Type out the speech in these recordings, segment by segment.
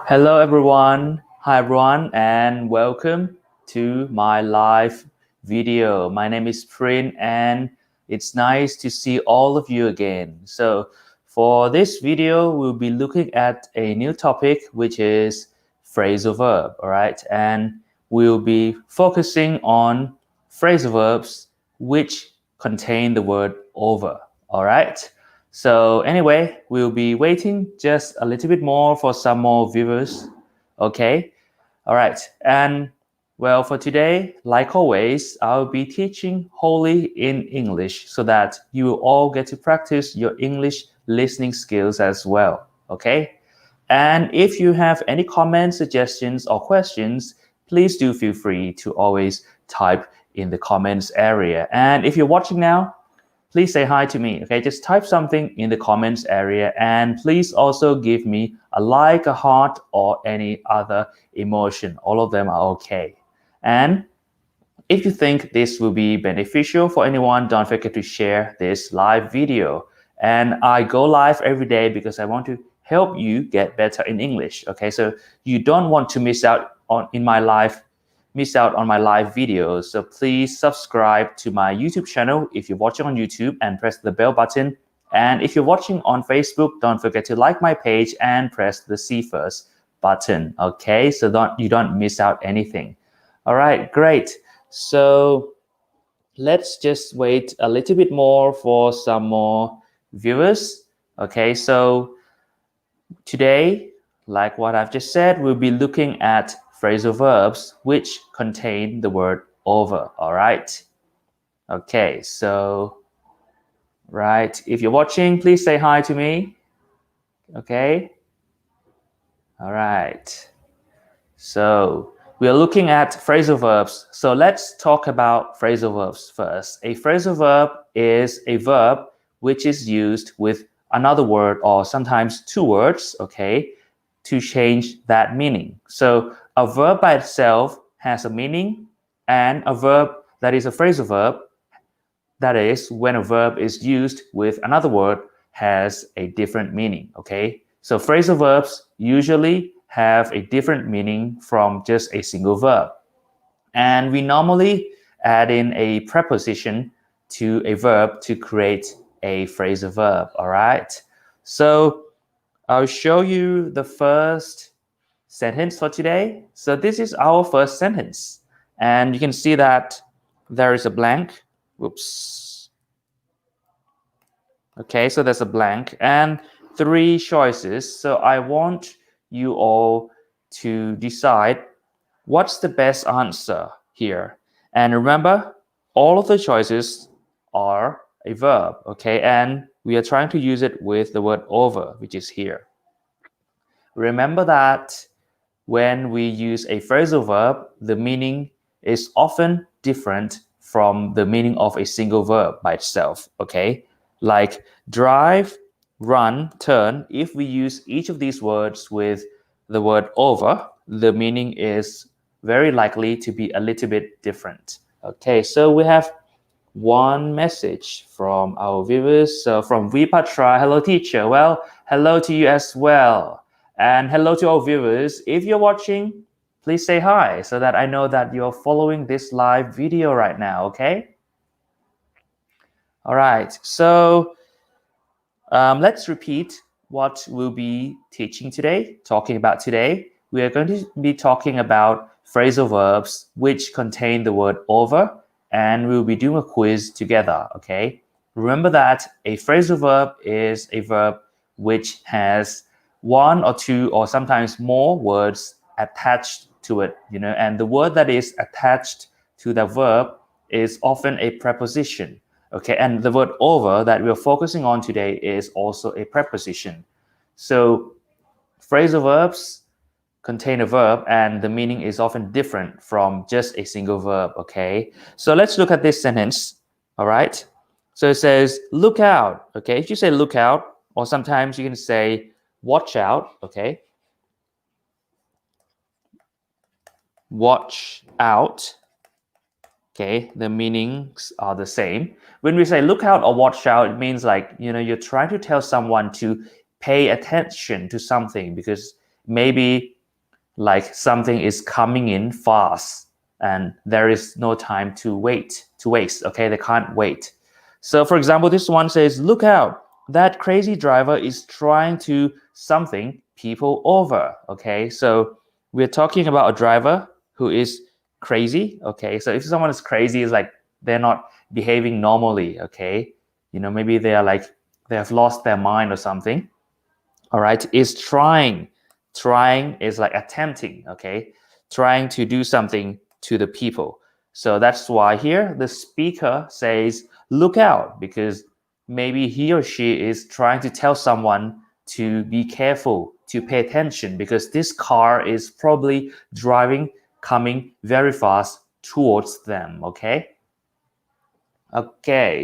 Hello everyone. Hi everyone and welcome to my live video. My name is Prin and it's nice to see all of you again. So for this video, we'll be looking at a new topic which is phrasal verb, all right? And we'll be focusing on phrasal verbs which contain the word over, all right? So anyway, we'll be waiting just a little bit more for some more viewers. Okay. All right. And well, for today, like always, I'll be teaching wholly in English so that you will all get to practice your English listening skills as well. Okay. And if you have any comments, suggestions, or questions, please do feel free to always type in the comments area. And if you're watching now, please say hi to me, okay? Just type something in the comments area and please also give me a like, a heart, or any other emotion. All of them are okay. And if you think this will be beneficial for anyone, don't forget to share this live video. And I go live every day because I want to help you get better in English, okay? So you don't want to miss out on my live videos. So please subscribe to my YouTube channel if you're watching on YouTube and press the bell button. And if you're watching on Facebook, don't forget to like my page and press the see first button. Okay, so you don't miss out anything. All right, great. So let's just wait a little bit more for some more viewers. Okay, so today, like what I've just said, we'll be looking at phrasal verbs which contain the word over, all right? Okay, so, right, if you're watching, please say hi to me, okay? All right, so we're looking at phrasal verbs. So let's talk about phrasal verbs first. A phrasal verb is a verb which is used with another word or sometimes two words, okay, to change that meaning. So a verb by itself has a meaning, and a verb that is a phrasal verb, that is when a verb is used with another word, has a different meaning, okay? So phrasal verbs usually have a different meaning from just a single verb. And we normally add in a preposition to a verb to create a phrasal verb, all right? So I'll show you the first sentence for today. So this is our first sentence. And you can see that there is a blank. Whoops. Okay, so there's a blank and three choices. So I want you all to decide what's the best answer here. And remember, all of the choices are a verb, okay? And we are trying to use it with the word over, which is here. Remember that when we use a phrasal verb, the meaning is often different from the meaning of a single verb by itself, okay? Like drive, run, turn. If we use each of these words with the word over, the meaning is very likely to be a little bit different. Okay, so we have one message from our viewers. So from Vipatra, hello teacher. Well, hello to you as well. And hello to our viewers. If you're watching, please say hi so that I know that you're following this live video right now, okay? All right, so let's repeat what we'll be teaching today, talking about today. We are going to be talking about phrasal verbs which contain the word over, and we'll be doing a quiz together, okay? Remember that a phrasal verb is a verb which has one or two or sometimes more words attached to it, and the word that is attached to the verb is often a preposition, okay? And the word over that we're focusing on today is also a preposition. So phrasal verbs contain a verb and the meaning is often different from just a single verb, okay? So let's look at this sentence, all right? So it says, look out, okay? If you say look out, or sometimes you can say watch out, okay? Watch out, okay? The meanings are the same. When we say look out or watch out, it means like, you're trying to tell someone to pay attention to something because maybe like something is coming in fast and there is no time to waste. Okay, they can't wait. So for example, this one says, look out, that crazy driver is trying to something people over. Okay, so we're talking about a driver who is crazy. Okay, so if someone is crazy, it's like they're not behaving normally. Okay, maybe they have lost their mind or something. All right, is trying is like attempting. Okay, trying to do something to the people. So that's why here the speaker says look out, because maybe he or she is trying to tell someone to be careful, to pay attention, because this car is probably coming very fast towards them. Okay,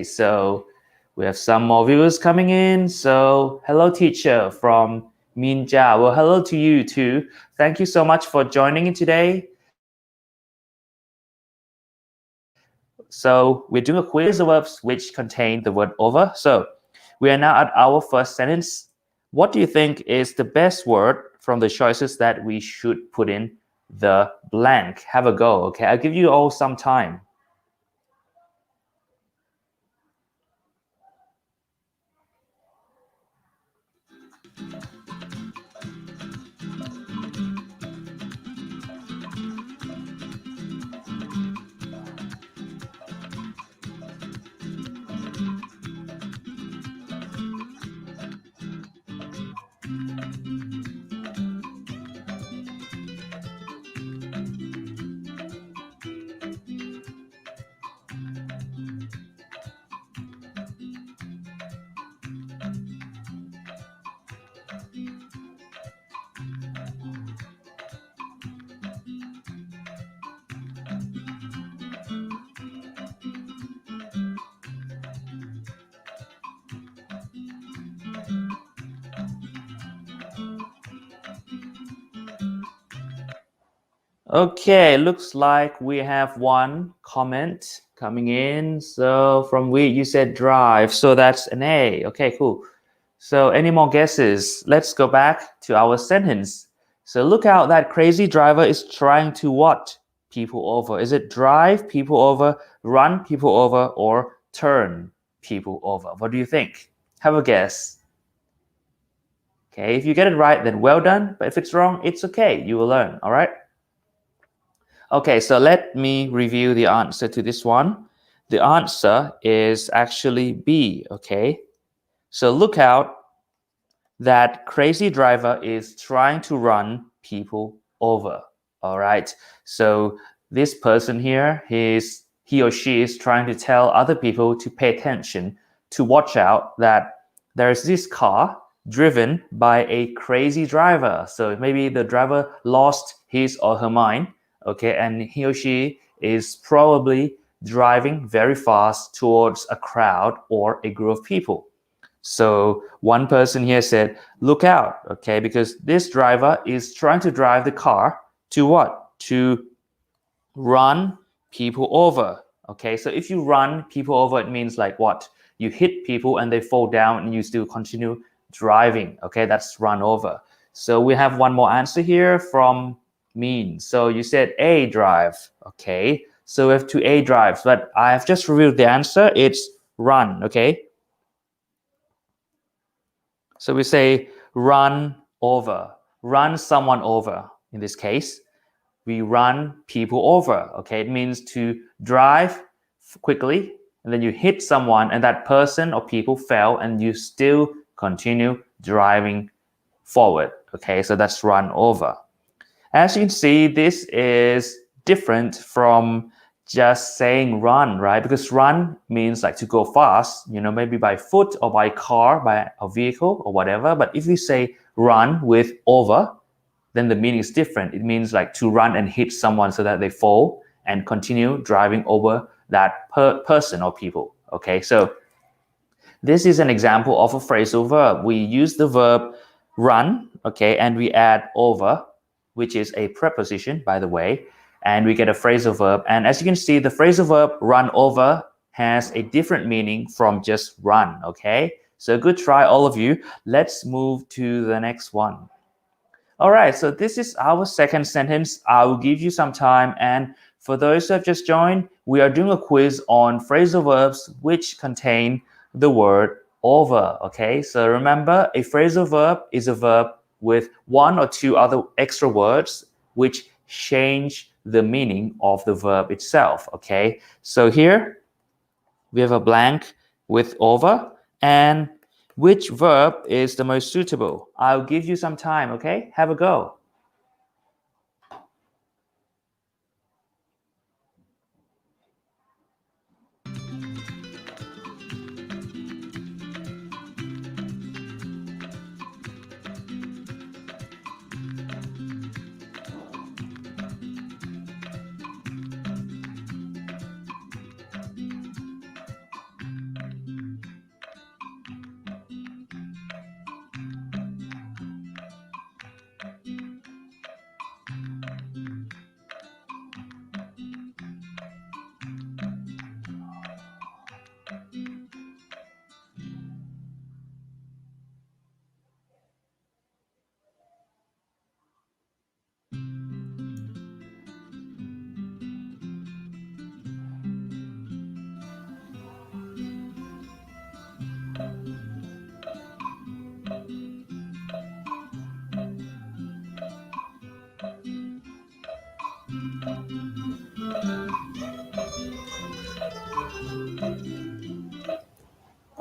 so we have some more viewers coming in. So hello teacher from Minja. Well, hello to you too. Thank you so much for joining in today. So we're doing a quiz of verbs which contain the word over. So we are now at our first sentence. What do you think is the best word from the choices that we should put in the blank? Have a go. Okay, I'll give you all some time. Okay, looks like we have one comment coming in. So from we, you said drive, so that's an A. Okay, cool. So any more guesses? Let's go back to our sentence. So look out, that crazy driver is trying to what? People over. Is it drive people over, run people over, or turn people over? What do you think? Have a guess. Okay, if you get it right, then well done. But if it's wrong, it's okay. You will learn, all right? Okay, so let me review the answer to this one. The answer is actually B, okay? So look out, that crazy driver is trying to run people over, all right? So this person here, he or she is trying to tell other people to pay attention, to watch out, that there's this car driven by a crazy driver. So maybe the driver lost his or her mind, okay, and he or she is probably driving very fast towards a crowd or a group of people. So one person here said, look out, okay, because this driver is trying to drive the car to what? To run people over, okay? So if you run people over, it means like what? You hit people and they fall down and you still continue driving, okay? That's run over. So we have one more answer here from Mean. So you said A, drive, okay? So we have two A drives, but I have just revealed the answer. It's run, okay? So we say run over, run someone over. In this case, we run people over, okay? It means to drive quickly and then you hit someone and that person or people fell and you still continue driving forward, okay? So that's run over. As you can see, this is different from just saying run, right? Because run means like to go fast, maybe by foot or by car, by a vehicle or whatever. But if we say run with over, then the meaning is different. It means like to run and hit someone so that they fall and continue driving over that person or people, okay? So this is an example of a phrasal verb. We use the verb run, okay, and we add over, which is a preposition, by the way, and we get a phrasal verb. And as you can see, the phrasal verb run over has a different meaning from just run, okay? So good try, all of you. Let's move to the next one. All right, so this is our second sentence. I will give you some time, and for those who have just joined, we are doing a quiz on phrasal verbs which contain the word over. Okay, so remember, a phrasal verb is a verb with one or two other extra words which change the meaning of the verb itself. Okay, so here we have a blank with over, and which verb is the most suitable? I'll give you some time, okay? Have a go.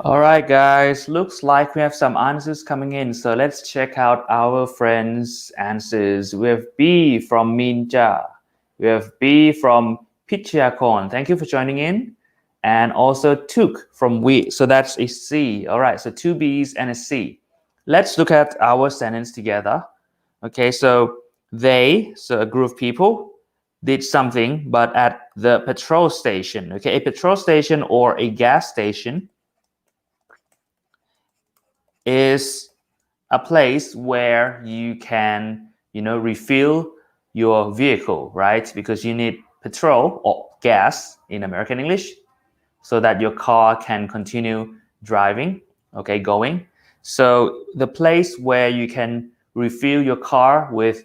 All right, guys, looks like we have some answers coming in. So let's check out our friends' answers. We have B from Minja. We have B from Pichakon. Thank you for joining in. And also Tuk from We. So that's a C. All right, so two B's and a C. Let's look at our sentence together. Okay, so they, so a group of people, did something, but at the petrol station. Okay, a petrol station or a gas station is a place where you can, refill your vehicle, right? Because you need petrol or gas in American English so that your car can continue driving, okay, going. So the place where you can refill your car with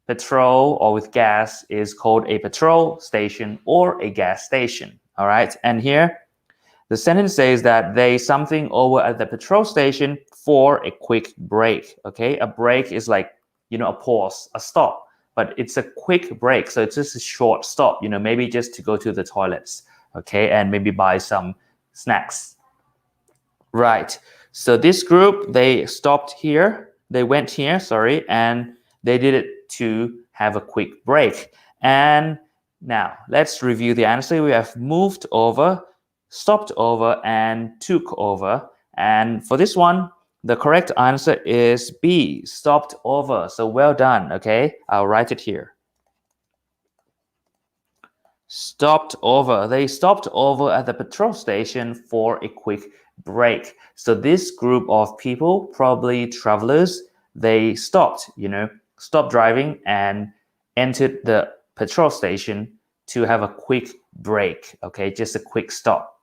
petrol or with gas is called a petrol station or a gas station, all right? And here, the sentence says that they something over at the petrol station for a quick break, okay? A break is like, a pause, a stop, but it's a quick break. So it's just a short stop, maybe just to go to the toilets, okay? And maybe buy some snacks. Right, so this group, they stopped here, they went here, sorry, and they did it to have a quick break. And now let's review the answer. We have moved over, stopped over, and took over. And for this one, the correct answer is B, stopped over. So well done, okay? I'll write it here. Stopped over. They stopped over at the petrol station for a quick break. So this group of people, probably travelers, they stopped, stopped driving and entered the petrol station to have a quick break, okay? Just a quick stop.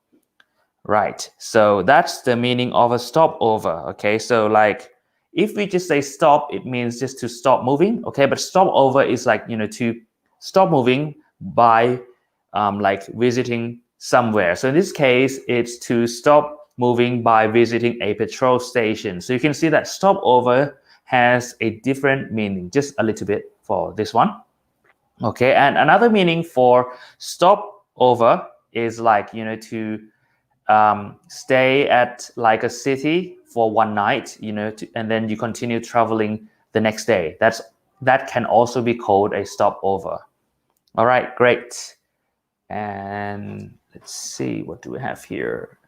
Right, so that's the meaning of a stopover, okay? So like, if we just say stop, it means just to stop moving, okay? But stopover is like, to stop moving by like visiting somewhere. So in this case, it's to stop moving by visiting a petrol station. So you can see that stopover has a different meaning, just a little bit for this one. Okay, and another meaning for stopover is like, to stay at like a city for one night, and then you continue traveling the next day. That can also be called a stopover. All right, great. And let's see, what do we have here?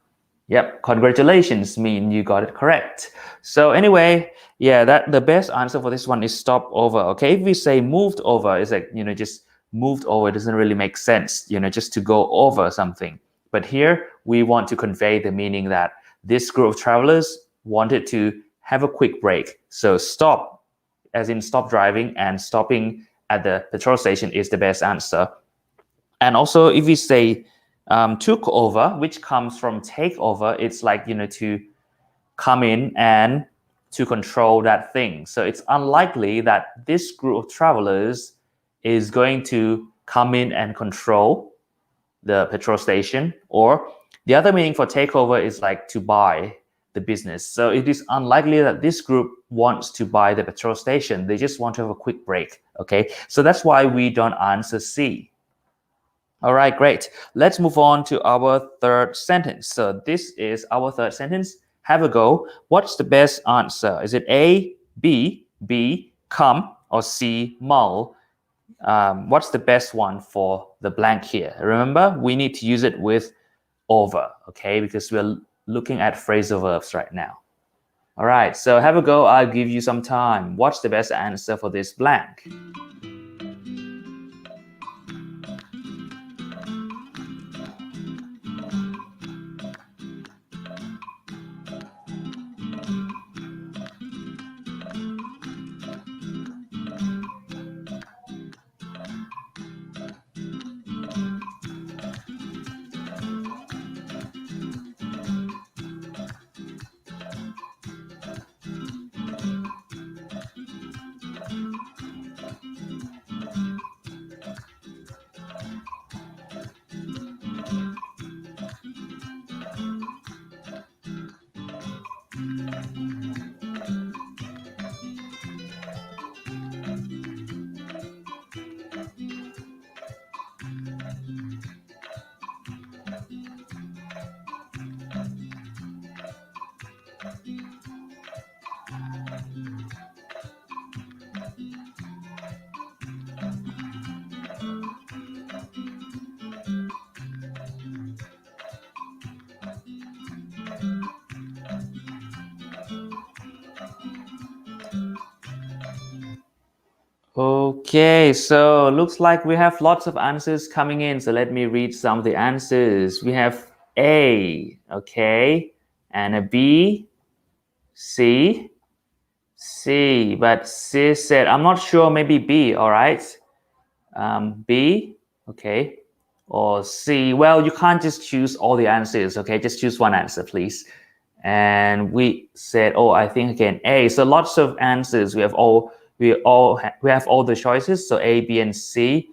Yep, congratulations mean you got it correct. So anyway, yeah, that the best answer for this one is stopover. Okay, if we say moved over, it's like, just moved over, it doesn't really make sense, just to go over something. But here we want to convey the meaning that this group of travelers wanted to have a quick break. So stop, as in stop driving, and stopping at the petrol station is the best answer. And also if we say took over, which comes from take over, it's like, to come in and to control that thing. So it's unlikely that this group of travelers is going to come in and control the petrol station. Or the other meaning for takeover is like to buy the business. So it is unlikely that this group wants to buy the petrol station. They just want to have a quick break. Okay, so that's why we don't answer C. All right, great. Let's move on to our third sentence. So this is our third sentence. Have a go. What's the best answer? Is it A, B, come, or C, mull? What's the best one for the blank here? Remember, we need to use it with over, okay? Because we're looking at phrasal verbs right now. All right, so have a go. I'll give you some time. What's the best answer for this blank? Okay, so looks like we have lots of answers coming in. So let me read some of the answers. We have A, okay, and a B, C, but C said, I'm not sure, maybe B, all right. B, okay, or C. Well, you can't just choose all the answers, okay? Just choose one answer, please. And we said, oh, I think again A. So lots of answers. We have all the choices. So A, B, and C.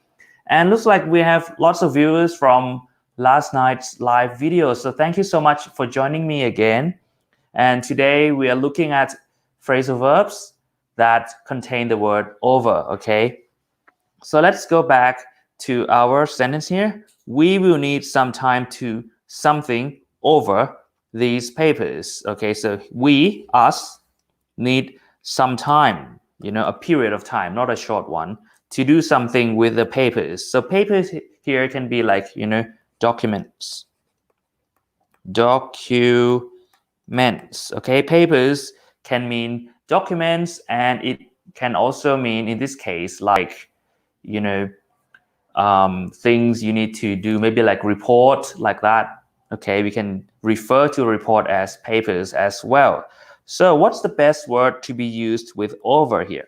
And looks like we have lots of viewers from last night's live video. So thank you so much for joining me again. And today we are looking at phrasal verbs that contain the word over. Okay. So let's go back to our sentence here. We will need some time to something over these papers. Okay, so we, us, need some time, a period of time, not a short one, to do something with the papers. So papers here can be like, documents. Okay, papers can mean documents, and it can also mean, in this case, like, things you need to do, maybe like report, like that. Okay, we can refer to a report as papers as well. So what's the best word to be used with over here?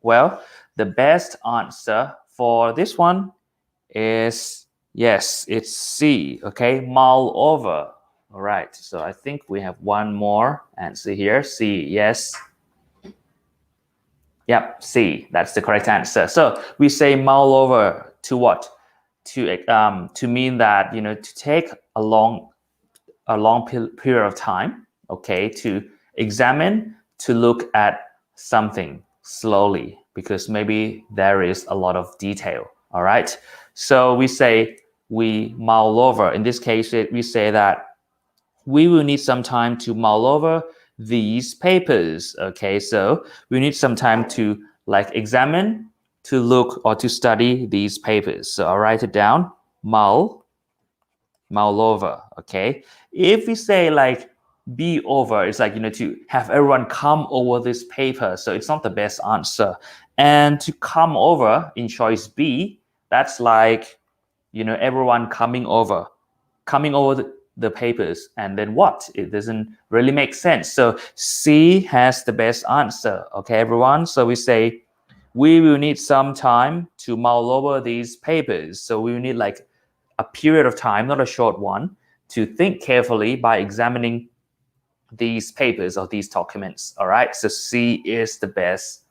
Well, the best answer for this one is, yes, it's C, okay, mull over. All right, so I think we have one more answer here, C, yes. Yep, C, that's the correct answer. So we say mull over to what? To mean that, to take a long period of time, okay, to examine, to look at something slowly, because maybe there is a lot of detail. All right, so we say we mull over. In this case, we say that we will need some time to mull over these papers. Okay, so we need some time to like examine, to look, or to study these papers. So I'll write it down, mull over. Okay, if we say like be over, it's like, to have everyone come over this paper. So it's not the best answer. And to come over in choice B, that's like, everyone coming over the papers, and then what? It doesn't really make sense. So C has the best answer. Okay, everyone. So we say we will need some time to mull over these papers. So we will need like a period of time, not a short one, to think carefully by examining these papers or these documents. All right, so C is the best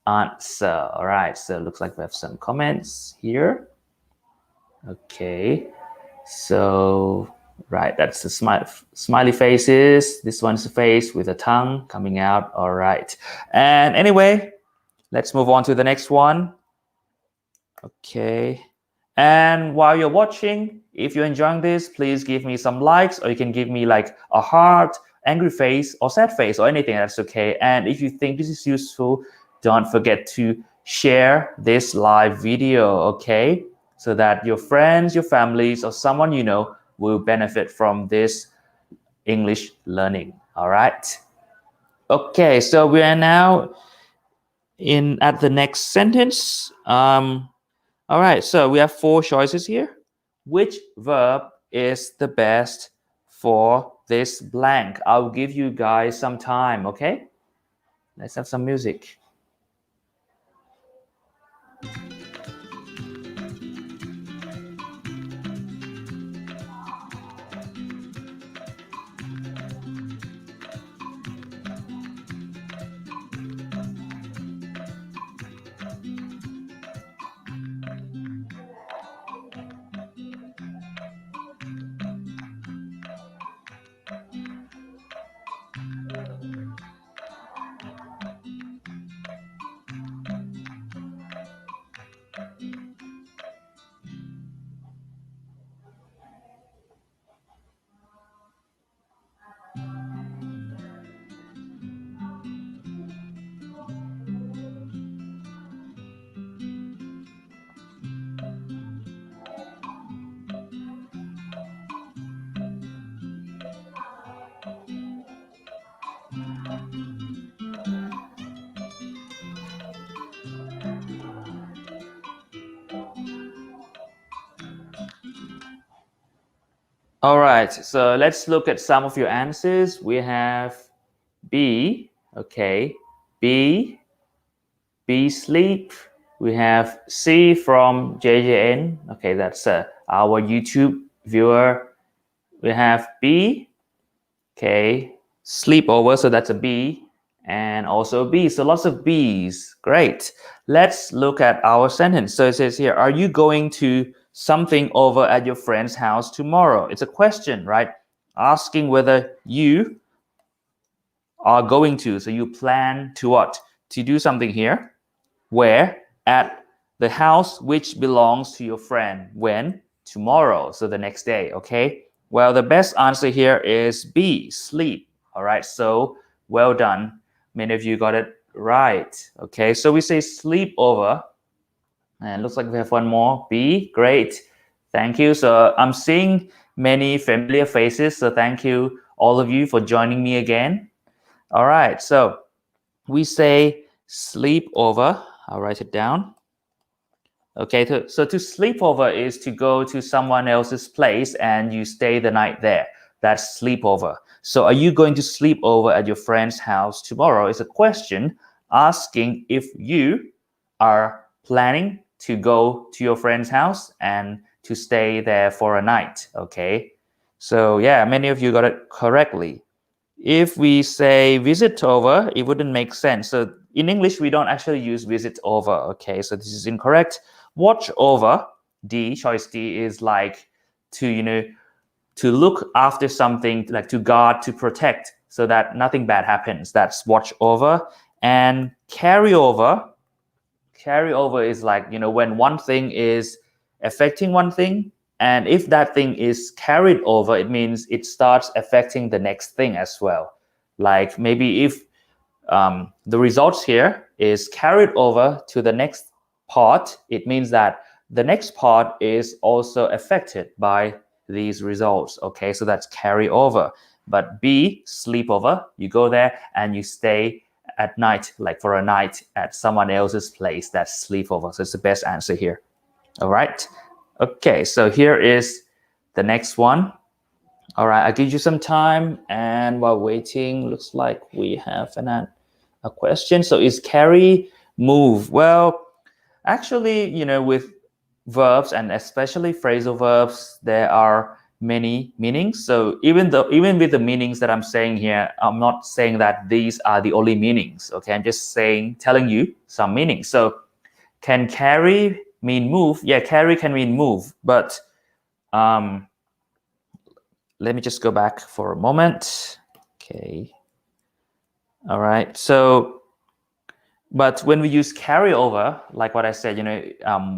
answer. All right, so it looks like we have some comments here. Okay, so right, that's the smiley faces. This one's a face with a tongue coming out. All right, and anyway, let's move on to the next one. Okay, and while you're watching, if you're enjoying this, please give me some likes, or you can give me like a heart, angry face, or sad face, or anything. That's okay. And if you think this is useful, don't forget to share this live video, okay? So that your friends, your families, or someone you know will benefit from this English learning. All right. Okay, so we are now at the next sentence. All right, so we have 4 choices here. Which verb is the best for this blank? I'll give you guys some time, okay? Let's have some music. All right, so let's look at some of your answers. We have B, okay, B sleep. We have C from JJN, okay, that's our YouTube viewer. We have B, okay, sleepover, so that's a B, and also B, so lots of B's. Great. Let's look at our sentence. So it says here, are you going to something over at your friend's house tomorrow? It's a question, right? Asking whether you are going to, so you plan to what? To do something here. Where? At the house which belongs to your friend. When? Tomorrow, so the next day, okay? Well, the best answer here is B, sleep. All right, so well done. Many of you got it right. Okay, so we say sleepover. And looks like we have one more. B, great. Thank you. So I'm seeing many familiar faces. So thank you, all of you, for joining me again. All right, so we say sleepover. I'll write it down. Okay, so to sleepover is to go to someone else's place and you stay the night there. That's sleepover. So are you going to sleep over at your friend's house tomorrow? It's a question asking if you are planning to go to your friend's house and to stay there for a night, okay? So yeah, many of you got it correctly. If we say visit over, it wouldn't make sense. So in English, we don't actually use visit over, okay? So this is incorrect. Watch over, D, choice D, is like to, to look after something, like to guard, to protect, so that nothing bad happens. That's watch over. And carry over is like, when one thing is affecting one thing, and if that thing is carried over, it means it starts affecting the next thing as well. Like maybe if the results here is carried over to the next part, it means that the next part is also affected by these results. Okay, so that's carry over. But B, sleepover, you go there and you stay at night, like for a night at someone else's place. That's sleepover. So it's the best answer here. All right. Okay, so here is the next one. All right, I'll give you some time, and while waiting, looks like we have a question. So is carry move? Well, actually, with verbs and especially phrasal verbs, there are many meanings. So even with the meanings that I'm saying here, I'm not saying that these are the only meanings. Okay, I'm just telling you some meanings. So can carry mean move? Yeah, carry can mean move, but let me just go back for a moment. Okay. All right. So, but when we use carryover, like what I said,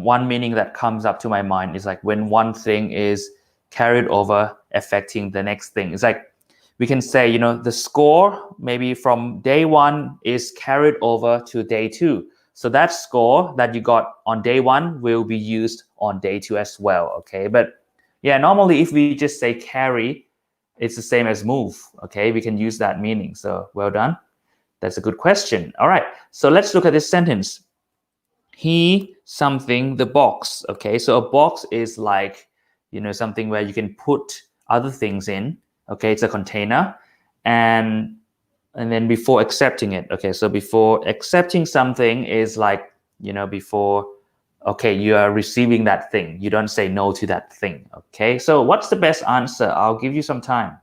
one meaning that comes up to my mind is like when one thing is carried over affecting the next thing. It's like we can say, the score maybe from day one is carried over to day two. So that score that you got on day one will be used on day two as well. Okay. But yeah, normally if we just say carry, it's the same as move. Okay. We can use that meaning. So well done. That's a good question. All right. So let's look at this sentence. He something the box. Okay. So a box is like, something where you can put other things in. Okay. It's a container. And then before accepting it. Okay. So before accepting something is like, before, okay, you are receiving that thing. You don't say no to that thing. Okay. So what's the best answer? I'll give you some time.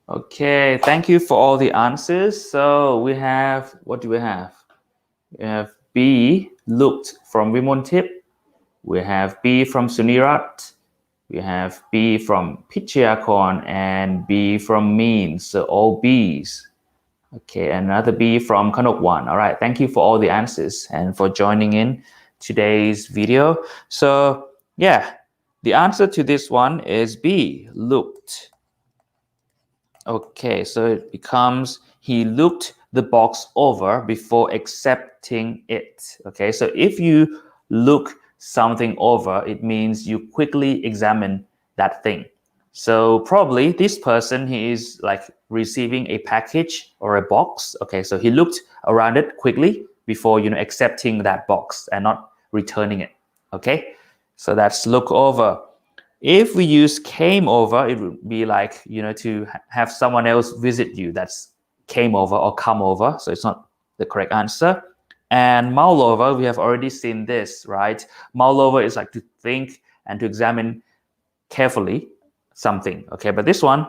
Okay, thank you for all the answers. So we have, what do we have? We have B, looked from Vimontip. We have B from Sunirat. We have B from Pichyakorn and B from Means. So all Bs. Okay, another B from Kanokwan. All right, thank you for all the answers and for joining in today's video. So yeah, the answer to this one is B, looked. Okay, so it becomes he looked the box over before accepting it. Okay, so if you look something over, it means you quickly examine that thing. So probably this person, he is like receiving a package or a box. Okay, so he looked around it quickly before, accepting that box and not returning it. Okay, so that's look over. If we use came over, it would be like, to have someone else visit you. That's came over or come over. So it's not the correct answer. And mull over, we have already seen this, right? Mull over is like to think and to examine carefully something. Okay, but this one,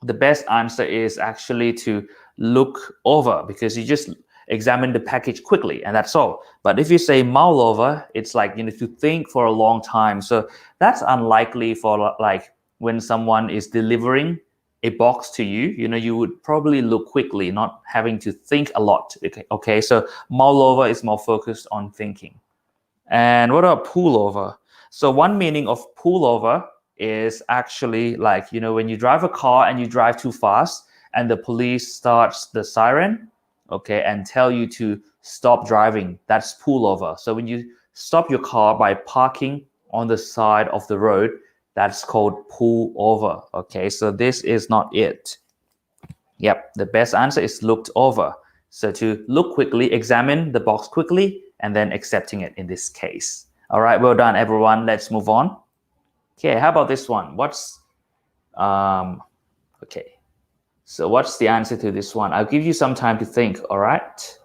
the best answer is actually to look over because you just examine the package quickly and that's all. But if you say mull over, it's like, to think for a long time. So that's unlikely for like when someone is delivering a box to you, you would probably look quickly, not having to think a lot. Okay, so mull over is more focused on thinking. And what about pull over? So one meaning of pull over is actually like, when you drive a car and you drive too fast and the police starts the siren, okay, and tell you to stop driving, that's pull over. So when you stop your car by parking on the side of the road, that's called pull over. Okay, so this is not it. Yep, the best answer is looked over. So to look quickly, examine the box quickly, and then accepting it in this case. All right, well done, everyone. Let's move on. Okay, how about this one? Okay. So what's the answer to this one? I'll give you some time to think, all right?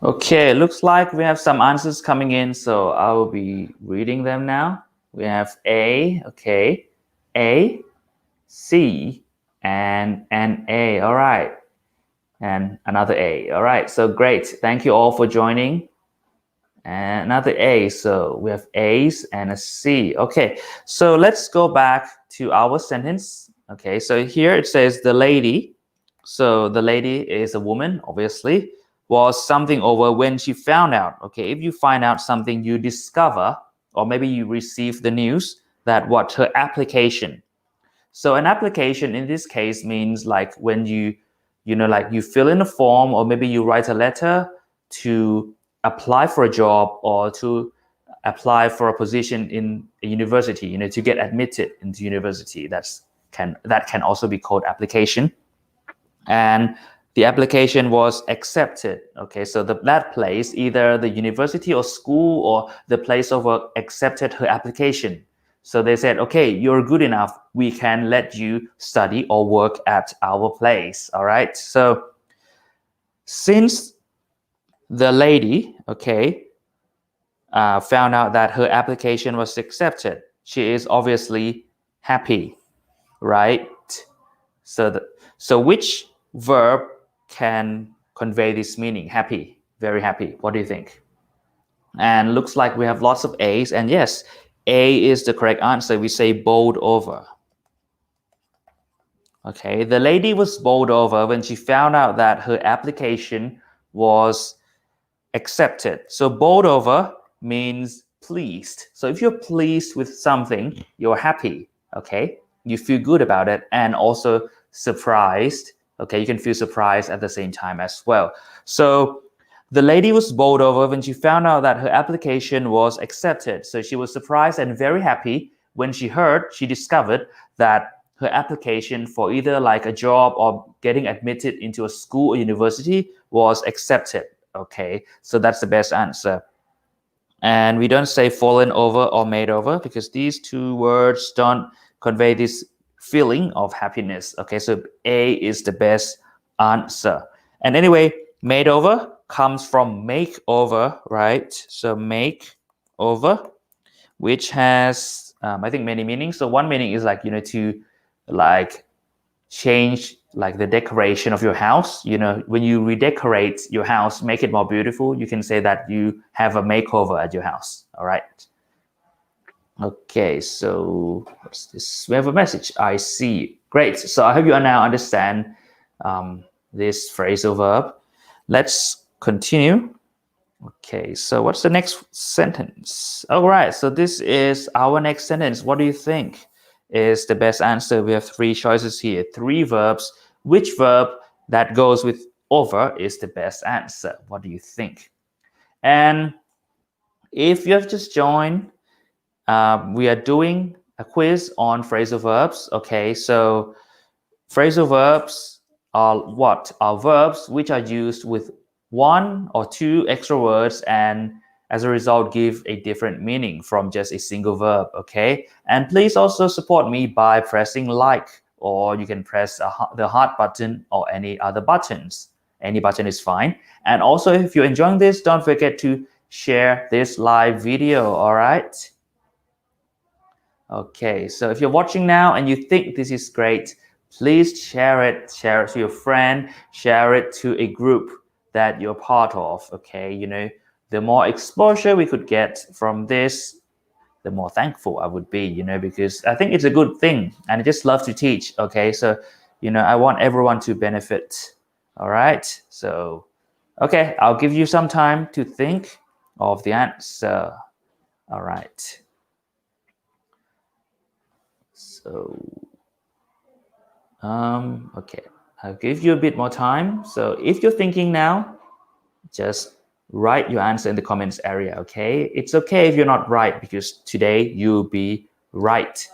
Okay, looks like we have some answers coming in, so I will be reading them now. We have A, okay, A, C, and an A. All right, and another A. All right, so great. Thank you all for joining. And another A. So we have A's and a C. Okay, so let's go back to our sentence. Okay, so here it says the lady. So the lady is a woman, obviously, was something over when she found out. Okay, if you find out something, you discover, or maybe you receive the news that what her application. So an application in this case means like when you like you fill in a form, or maybe you write a letter to apply for a job or to apply for a position in a university, to get admitted into university. That can also be called application. And the application was accepted. Okay, so that place, either the university or school or the place of work, accepted her application. So they said, okay, you're good enough. We can let you study or work at our place. All right. So since the lady, okay, found out that her application was accepted, she is obviously happy, right? So which verb can convey this meaning? Happy, very happy. What do you think? And looks like we have lots of A's, and yes, A is the correct answer. We say bowled over. Okay, the lady was bowled over when she found out that her application was accepted. So bowled over means pleased. So if you're pleased with something, you're happy. Okay, you feel good about it, and also surprised. Okay, you can feel surprised at the same time as well. So the lady was bowled over when she found out that her application was accepted. So she was surprised and very happy when she discovered that her application for either like a job or getting admitted into a school or university was accepted. Okay, so that's the best answer. And we don't say fallen over or made over because these two words don't convey this feeling of happiness. Okay, so A is the best answer. And anyway, made over comes from make over, right? So make over, which has I think many meanings. So one meaning is like to like change like the decoration of your house. When you redecorate your house, make it more beautiful, you can say that you have a makeover at your house. All right. Okay, so what's this? We have a message. I see. Great. So I hope you now understand this phrasal verb. Let's continue. Okay, so what's the next sentence? All right, so this is our next sentence. What do you think is the best answer? We have three choices here, three verbs. Which verb that goes with over is the best answer? What do you think? And if you have just joined, we are doing a quiz on phrasal verbs. Okay, so phrasal verbs are what? Are verbs which are used with one or two extra words and as a result give a different meaning from just a single verb. Okay, and please also support me by pressing like, or you can press the heart button or any other buttons. Any button is fine. And also, if you're enjoying this, don't forget to share this live video. All right. Okay, so if you're watching now and you think this is great, please share it to your friend, share it to a group that you're part of. Okay, the more exposure we could get from this, the more thankful I would be, because I think it's a good thing and I just love to teach. Okay, so I want everyone to benefit. All right, so okay, I'll give you some time to think of the answer. All right. So, okay, I'll give you a bit more time. So if you're thinking now, just write your answer in the comments area, okay? It's okay if you're not right because today you'll be right.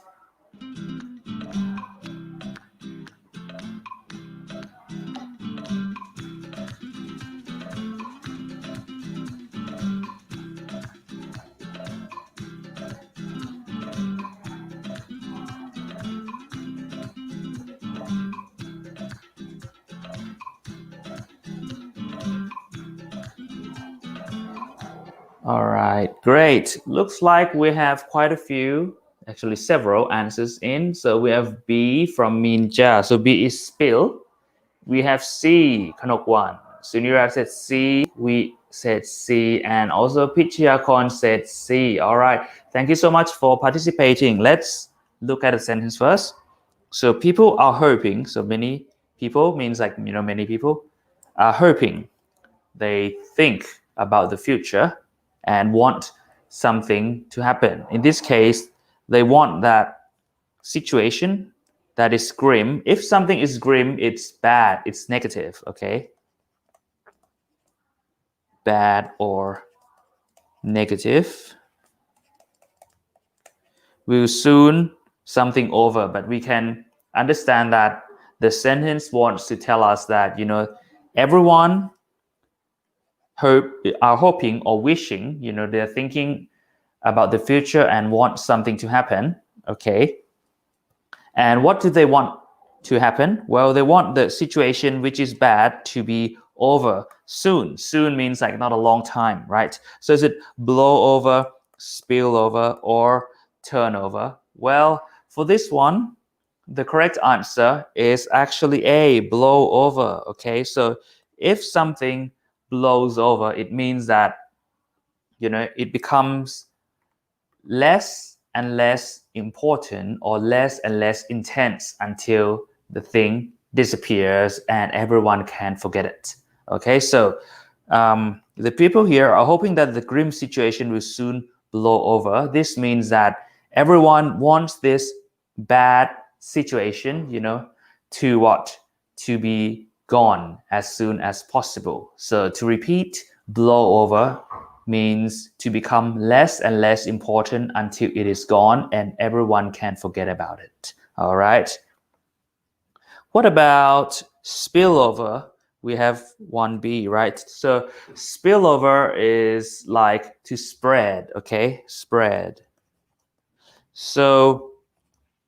All right, great. Looks like we have quite a few, actually several answers in. So we have B from Minja. So B is spill. We have C, Kanokwan. Sunira said C. We said C. And also Pichiakon said C. All right. Thank you so much for participating. Let's look at the sentence first. So people are hoping. So many people means like, many people are hoping. They think about the future and want something to happen. In this case, they want that situation that is grim. If something is grim, it's bad, it's negative, okay? Bad or negative. Will soon something over, but we can understand that the sentence wants to tell us that, everyone are hoping or wishing, they're thinking about the future and want something to happen, okay? And what do they want to happen? Well, they want the situation which is bad to be over soon. Soon means like not a long time, right? So is it blow over, spill over, or turnover? Well, for this one, the correct answer is actually A, blow over, okay? So if something blows over, it means that, it becomes less and less important or less and less intense until the thing disappears and everyone can forget it. Okay, so the people here are hoping that the grim situation will soon blow over. This means that everyone wants this bad situation, to what? To be gone as soon as possible. So to repeat, blow over means to become less and less important until it is gone and everyone can forget about it. All right. What about spillover? We have 1B, right? So spillover is like to spread, okay? Spread. So,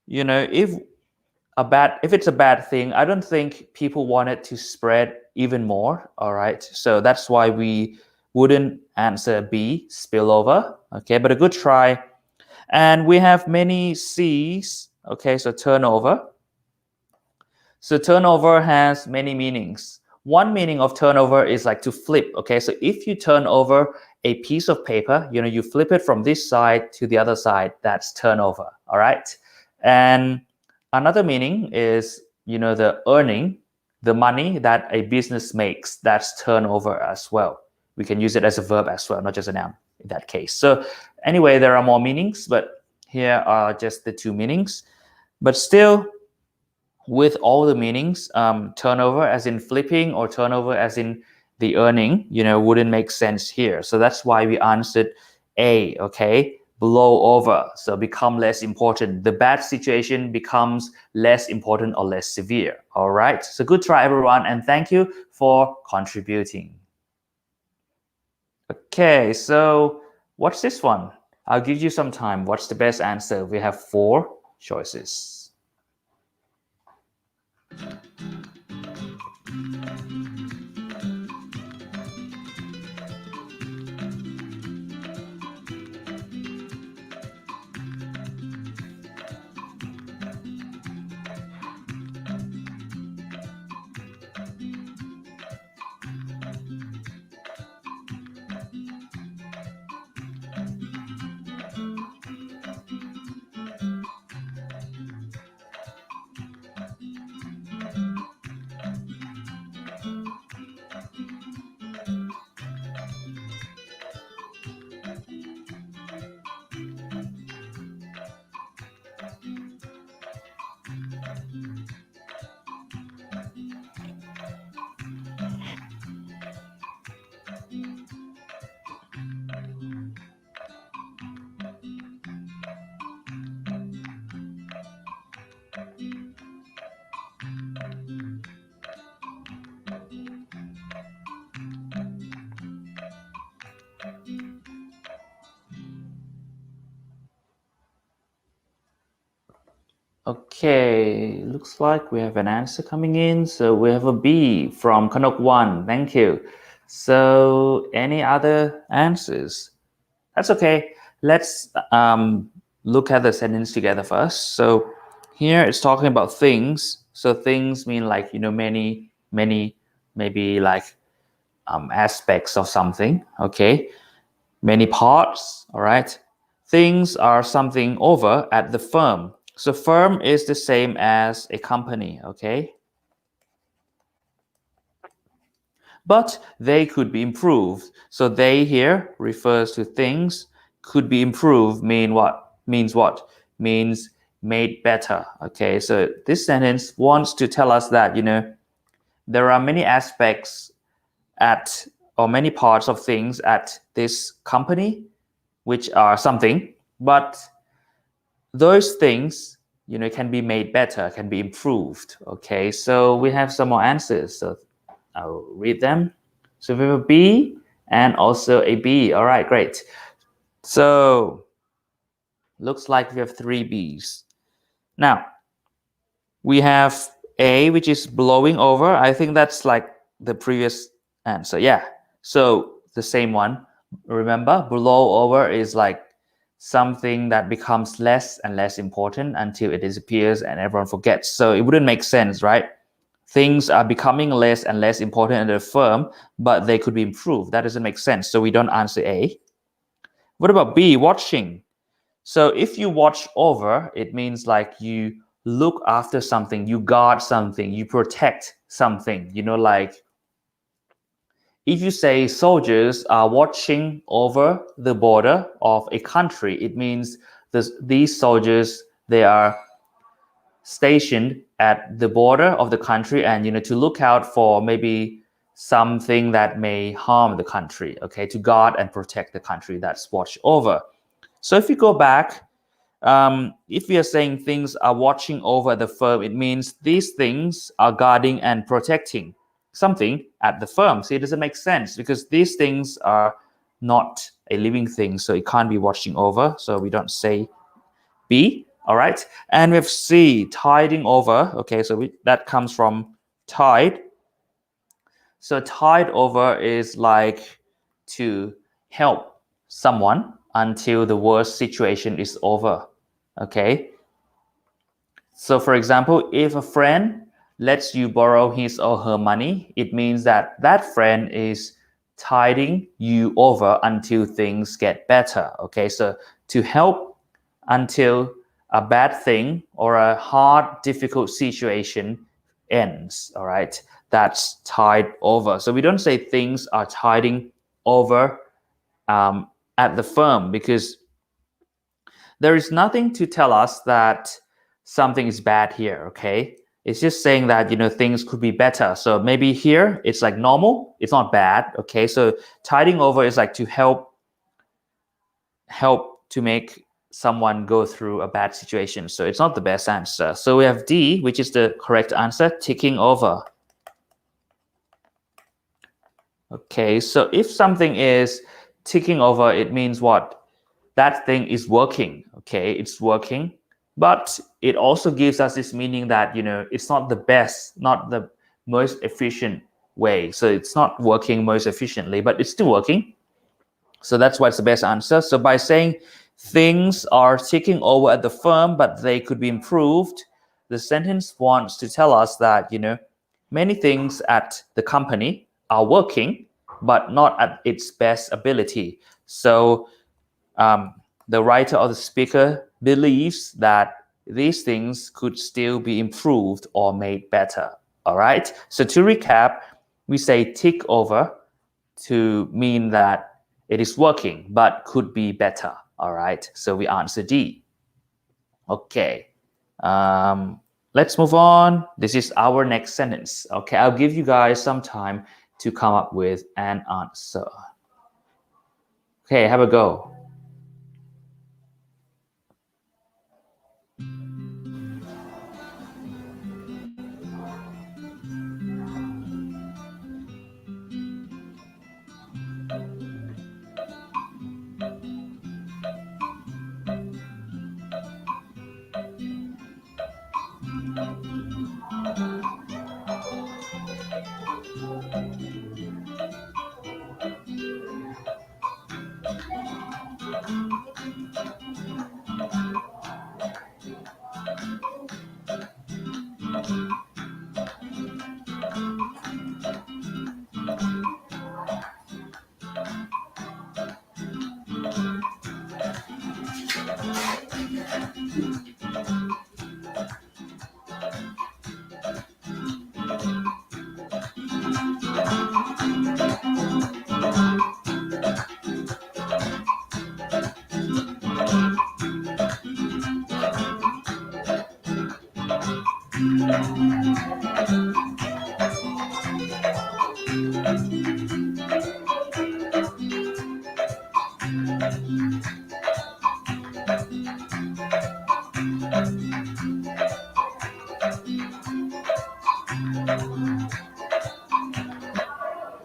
if it's a bad thing, I don't think people want it to spread even more, all right? So that's why we wouldn't answer B, spillover, okay? But a good try. And we have many C's, okay? So turnover. So turnover has many meanings. One meaning of turnover is like to flip, okay? So if you turn over a piece of paper, you flip it from this side to the other side, that's turnover, all right? And another meaning is, the earning, the money that a business makes, that's turnover as well. We can use it as a verb as well, not just a noun in that case. So anyway, there are more meanings, but here are just the two meanings. But still, with all the meanings, turnover as in flipping or turnover as in the earning, wouldn't make sense here. So that's why we answered A, okay? Blow over, so become less important. The bad situation becomes less important or less severe, all right? So good try, everyone, and thank you for contributing. Okay, so what's this one? I'll give you some time. What's the best answer? We have 4 choices. Okay, looks like we have an answer coming in. So we have a B from Kanok 1. Thank you. So any other answers? That's okay. Let's look at the sentence together first. So here it's talking about things. So things mean like, many, maybe like aspects of something. Okay. Many parts. All right. Things are something over at the firm. So firm is the same as a company. Okay. But they could be improved. So they here refers to things. Could be improved means what? Means made better. Okay, so this sentence wants to tell us that, there are many aspects at or many parts of things at this company which are something, but those things, can be made better, can be improved. Okay, so we have some more answers. So I'll read them. So we have a B and also a B. All right, great. So looks like we have 3 B's. Now we have A, which is blowing over. I think that's like the previous answer. Yeah. So the same one. Remember, blow over is like something that becomes less and less important until it disappears and everyone forgets. So it wouldn't make sense, right? Things are becoming less and less important in the firm, but they could be improved. That doesn't make sense. So we don't answer A. What about B, watching? So if you watch over, it means like you look after something, you guard something, you protect something, like if you say soldiers are watching over the border of a country, it means these soldiers, they are stationed at the border of the country and to look out for maybe something that may harm the country, okay, to guard and protect the country. That's watch over. So if you go back, if we are saying things are watching over the firm, it means these things are guarding and protecting something at the firm. So it doesn't make sense because these things are not a living thing, so it can't be watching over. So we don't say B. All right, and we have C, tiding over. Okay, so that comes from tide. So tide over is like to help someone until the worst situation is over. Okay, so for example, if a friend lets you borrow his or her money, it means that that friend is tiding you over until things get better. Okay, so to help until a bad thing or a hard, difficult situation ends. All right, that's tide over. So we don't say things are tiding over at the firm because there is nothing to tell us that something is bad here. Okay, it's just saying that things could be better. So maybe here it's like normal, it's not bad. Okay, so tiding over is like to help to make someone go through a bad situation. So it's not the best answer. So we have D, which is the correct answer, ticking over. Okay, so if something is ticking over, it means what? That thing is working. Okay, it's working, but it also gives us this meaning that it's not the best, not the most efficient way. So it's not working most efficiently, but it's still working. So that's why it's the best answer. So by saying things are ticking over at the firm, but they could be improved, the sentence wants to tell us that, many things at the company are working, but not at its best ability. So the writer or the speaker believes that these things could still be improved or made better. All right. So to recap, we say tick over to mean that it is working, but could be better. All right, so we answer D. Okay, let's move on. This is our next sentence. Okay, I'll give you guys some time to come up with an answer. Okay, have a go.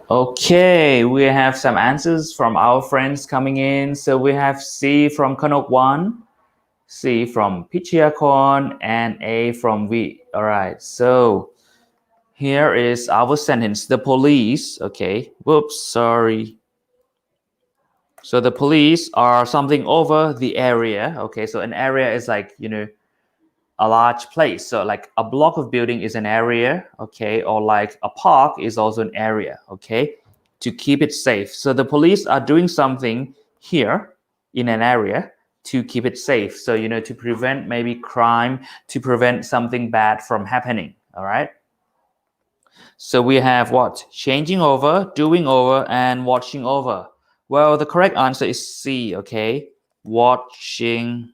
Okay, we have some answers from our friends coming in. So we have C from Kanokwan, C from Pichiakon, and A from V. All right, so here is our sentence. The police, okay, whoops, sorry. So the police are something over the area. Okay, so an area is like, a large place. So like a block of building is an area, okay, or like a park is also an area, okay, to keep it safe. So the police are doing something here in an area to keep it safe. So, to prevent maybe crime, to prevent something bad from happening, all right? So we have what? Changing over, doing over, and watching over. Well, the correct answer is C, okay? Watching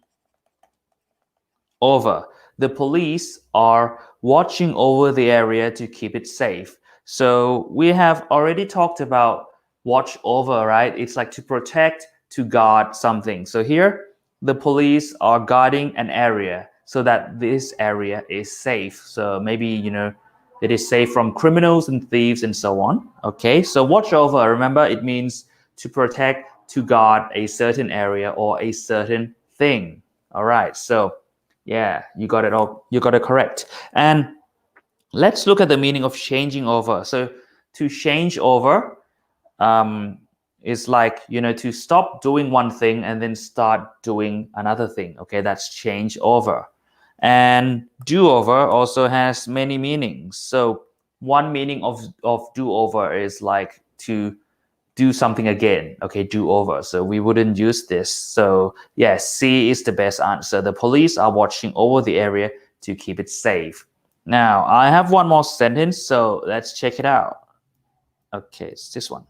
over. The police are watching over the area to keep it safe. So we have already talked about watch over, right? It's like to protect, to guard something. So here, the police are guarding an area so that this area is safe. So maybe, it is safe from criminals and thieves and so on. Okay, so watch over, remember, it means to protect, to guard a certain area or a certain thing. All right, so yeah, you got it all. You got it correct. And let's look at the meaning of changing over. So to change over is like, to stop doing one thing and then start doing another thing. Okay, that's change over. And do over also has many meanings. So one meaning of do over is like to do something again, okay, do over. So we wouldn't use this. So yes, C is the best answer. The police are watching over the area to keep it safe. Now, I have one more sentence, so let's check it out. Okay, it's this one.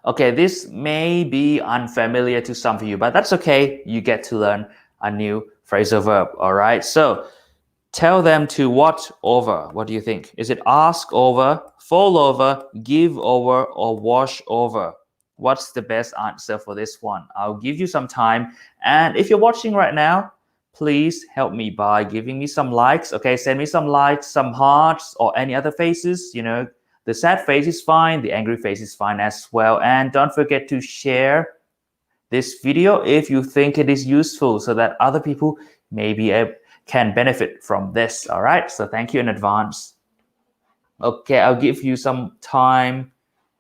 Okay, this may be unfamiliar to some of you, but that's okay. You get to learn a new phrasal verb, all right? So tell them to what over? What do you think? Is it ask over, fall over, give over, or wash over? What's the best answer for this one? I'll give you some time. And if you're watching right now, please help me by giving me some likes. Okay, send me some likes, some hearts, or any other faces. The sad face is fine. The angry face is fine as well. And don't forget to share this video if you think it is useful so that other people can benefit from this. All right, so thank you in advance. Okay, I'll give you some time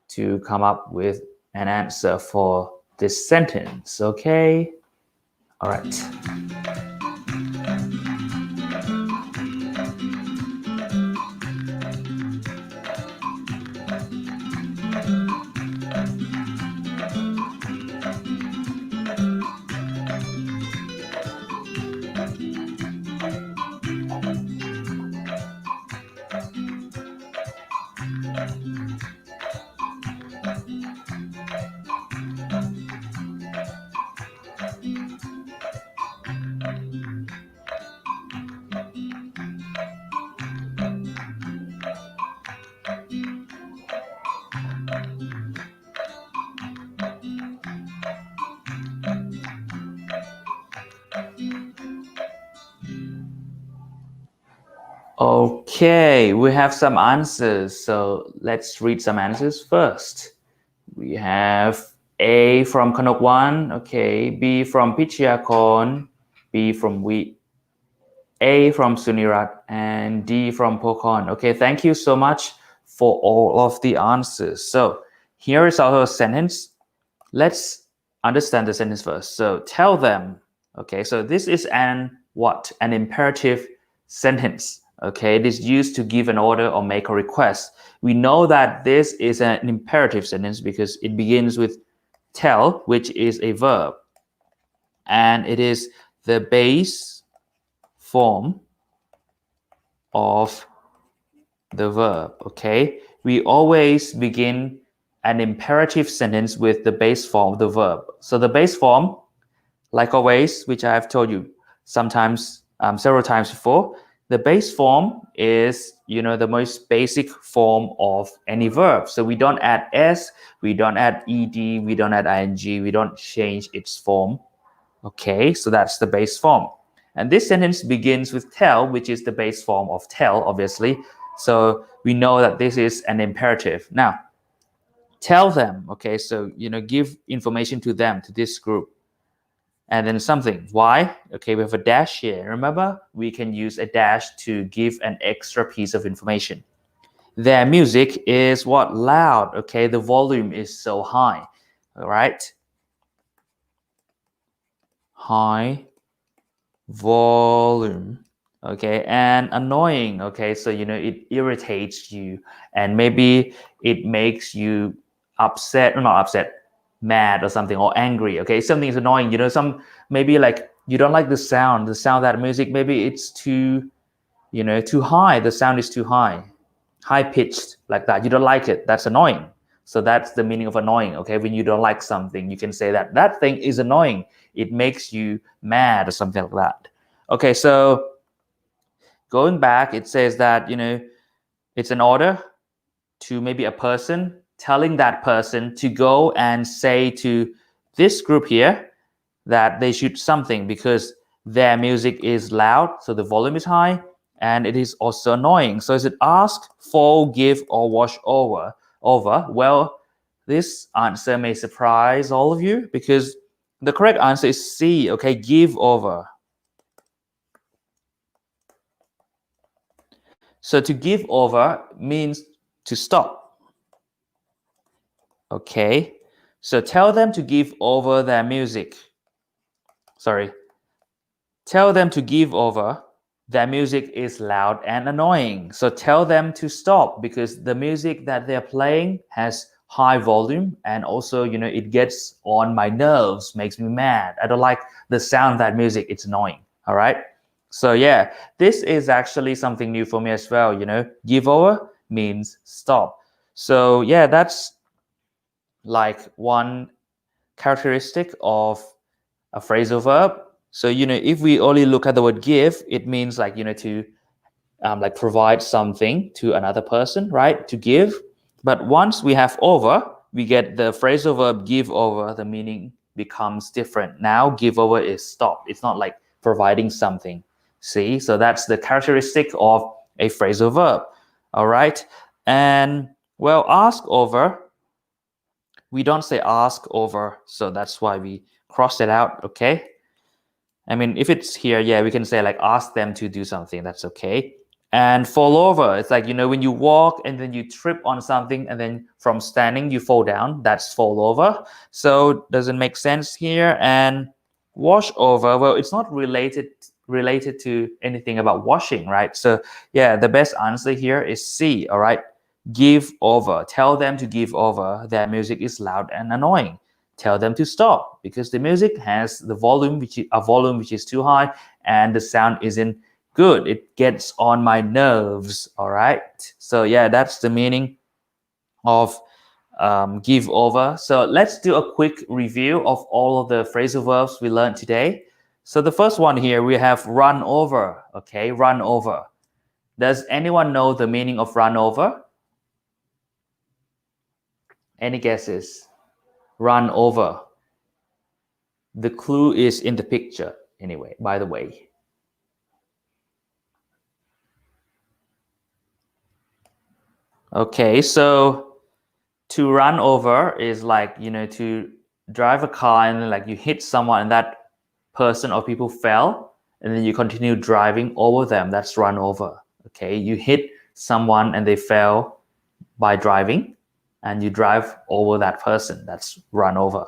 to come up with an answer for this sentence. Okay, all right. Okay, we have some answers. So let's read some answers first. We have A from Kanokwan, okay, B from Pichiakon, B from Wheat, A from Sunirat, and D from Pokon. Okay, thank you so much for all of the answers. So here is our sentence. Let's understand the sentence first. So tell them, okay, so this is an imperative sentence. Okay, it is used to give an order or make a request. We know that this is an imperative sentence because it begins with tell, which is a verb. And it is the base form of the verb. Okay, we always begin an imperative sentence with the base form of the verb. So the base form, like always, which I have told you sometimes, several times before, the base form is, the most basic form of any verb. So we don't add s, we don't add ed, we don't add ing, we don't change its form. Okay, so that's the base form. And this sentence begins with tell, which is the base form of tell, obviously. So we know that this is an imperative. Now, tell them, okay, so, give information to them, to this group. And then something. Why? Okay, we have a dash here. Remember, we can use a dash to give an extra piece of information. Their music is what? Loud. Okay, the volume is so high. All right. High volume. Okay, and annoying. Okay, so, it irritates you and maybe it makes you upset, or not upset, mad or something, or angry. Okay, something is annoying, maybe like you don't like the sound of that music, maybe it's too too high, the sound is too high pitched, like that, you don't like it, that's annoying. So that's the meaning of annoying. Okay, when you don't like something, you can say that thing is annoying, it makes you mad or something like that. Okay, so going back, it says that it's an order to maybe a person, telling that person to go and say to this group here that they should something because their music is loud, so the volume is high, and it is also annoying. So is it ask, fall, give, or wash over? Well, this answer may surprise all of you because the correct answer is C. Okay, give over. So to give over means to stop. Okay, so tell them to give over their music. Tell them to give over. Their music is loud and annoying. So tell them to stop because the music that they're playing has high volume and also, it gets on my nerves, makes me mad. I don't like the sound of that music. It's annoying. All right. So yeah, this is actually something new for me as well. Give over means stop. So yeah, that's like one characteristic of a phrasal verb. So, if we only look at the word give, it means like, to like provide something to another person, right? To give. But once we have over, we get the phrasal verb give over, the meaning becomes different. Now, give over is stop. It's not like providing something. See? So that's the characteristic of a phrasal verb. All right. And well, ask over, we don't say ask over. So that's why we cross it out. Okay. I mean, if it's here, yeah, we can say like ask them to do something. That's okay. And fall over, it's like, when you walk and then you trip on something and then from standing you fall down, that's fall over. So doesn't make sense here. And wash over, well, it's not related to anything about washing, right? So yeah, the best answer here is C. All right, give over, tell them to give over, their music is loud and annoying. Tell them to stop because the music has the volume which is too high and the sound isn't good. It gets on my nerves. All right. So yeah, that's the meaning of give over. So let's do a quick review of all of the phrasal verbs we learned today. So the first one here, we have run over. Okay, run over. Does anyone know the meaning of run over? Any guesses? Run over. The clue is in the picture anyway, by the way. Okay, so to run over is like, to drive a car and then like you hit someone and that person or people fell and then you continue driving over them. That's run over. Okay, you hit someone and they fell by driving and you drive over that person. That's run over.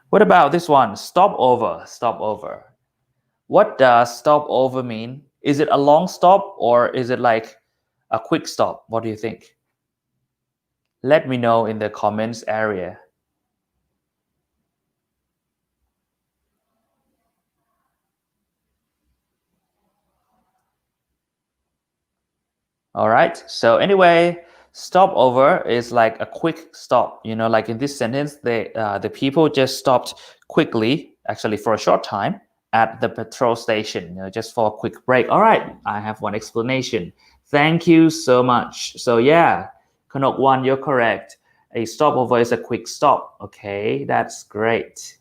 What about this one? Stop over. Stop over. What does stop over mean? Is it a long stop or is it like a quick stop? What do you think? Let me know in the comments area. All right. So anyway, stopover is like a quick stop. Like in this sentence, the people just stopped quickly, actually for a short time, at the petrol station, just for a quick break. All right. I have one explanation. Thank you so much. So yeah, Kanok one, you're correct. A stopover is a quick stop. Okay, that's great.